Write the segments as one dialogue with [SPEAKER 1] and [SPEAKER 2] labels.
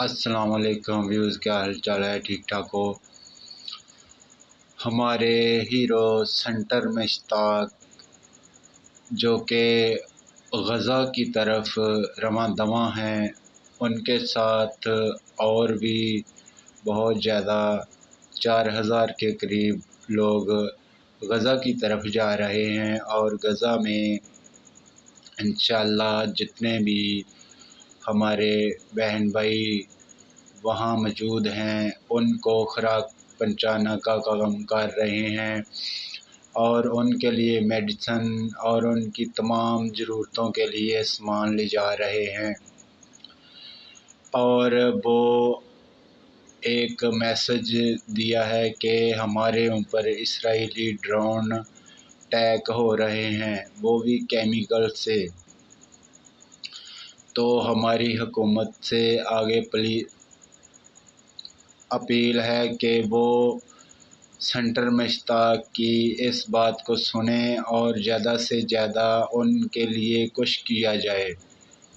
[SPEAKER 1] السلام علیکم ویوز، کیا حال چال ہے؟ ٹھیک ٹھاک ہو؟ ہمارے ہیرو سینٹر مشتاق جو کہ غزہ کی طرف رواں دواں ہیں، ان کے ساتھ اور بھی بہت زیادہ 4000 کے قریب لوگ غزہ کی طرف جا رہے ہیں، اور غزہ میں انشاءاللہ جتنے بھی ہمارے بہن بھائی وہاں موجود ہیں ان کو خوراک پہنچانا کا کام کر رہے ہیں، اور ان کے لیے میڈیسن اور ان کی تمام ضرورتوں کے لیے سامان لے جا رہے ہیں۔ اور وہ ایک میسج دیا ہے کہ ہمارے اوپر اسرائیلی ڈرون اٹیک ہو رہے ہیں، وہ بھی کیمیکل سے۔ تو ہماری حکومت سے آگے اپیل ہے کہ وہ سینٹر مشتاق کی اس بات کو سنیں اور زیادہ سے زیادہ ان کے لیے کچھ کیا جائے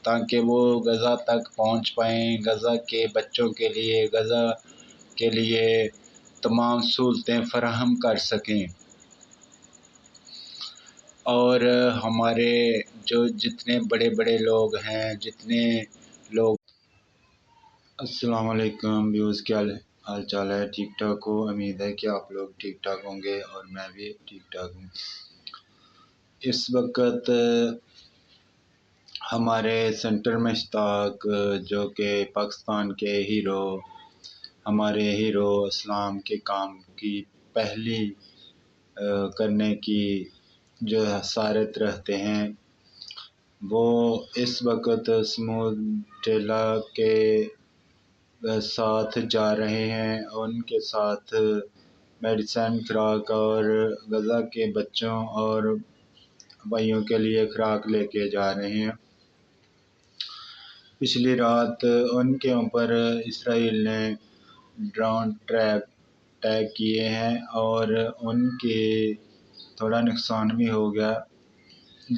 [SPEAKER 1] تاکہ وہ غزہ تک پہنچ پائیں، غزہ کے بچوں کے لیے، غزہ کے لیے تمام سہولتیں فراہم کر سکیں۔ اور ہمارے جو جتنے بڑے بڑے لوگ ہیں، جتنے لوگ السلام علیکم ویوز، کیا حال چال ہے؟ ٹھیک ٹھاک ہو؟ امید ہے کہ آپ لوگ ٹھیک ٹھاک ہوں گے اور میں بھی ٹھیک ٹھاک ہوں۔ اس وقت ہمارے سینٹر مشتاق جو کہ پاکستان کے ہیرو، ہمارے ہیرو اسلام کے کام کی پہلی کرنے کی جو حسارت رہتے ہیں، وہ اس وقت سموڈیلا کے ساتھ جا رہے ہیں، ان کے ساتھ میڈیسن، خوراک اور غزہ کے بچوں اور بھائیوں کے لیے خوراک لے کے جا رہے ہیں۔ پچھلی رات ان کے اوپر اسرائیل نے ڈرون اٹیک کیے ہیں اور ان کے تھوڑا نقصان بھی ہو گیا،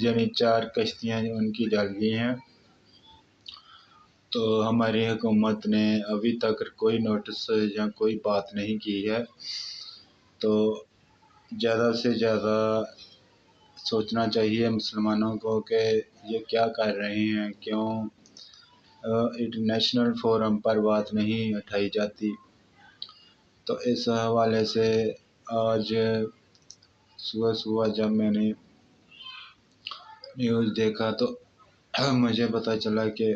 [SPEAKER 1] یعنی 4 کشتیاں ان کی جل گئی ہیں۔ تو ہماری حکومت نے ابھی تک کوئی نوٹس یا کوئی بات نہیں کی ہے، تو زیادہ سے زیادہ سوچنا چاہیے مسلمانوں کو کہ یہ کیا کر رہے ہیں، کیوں انٹرنیشنل فورم پر بات نہیں اٹھائی جاتی۔ تو اس حوالے سے آج صبح جب میں نے نیوز دیکھا تو مجھے پتہ چلا کہ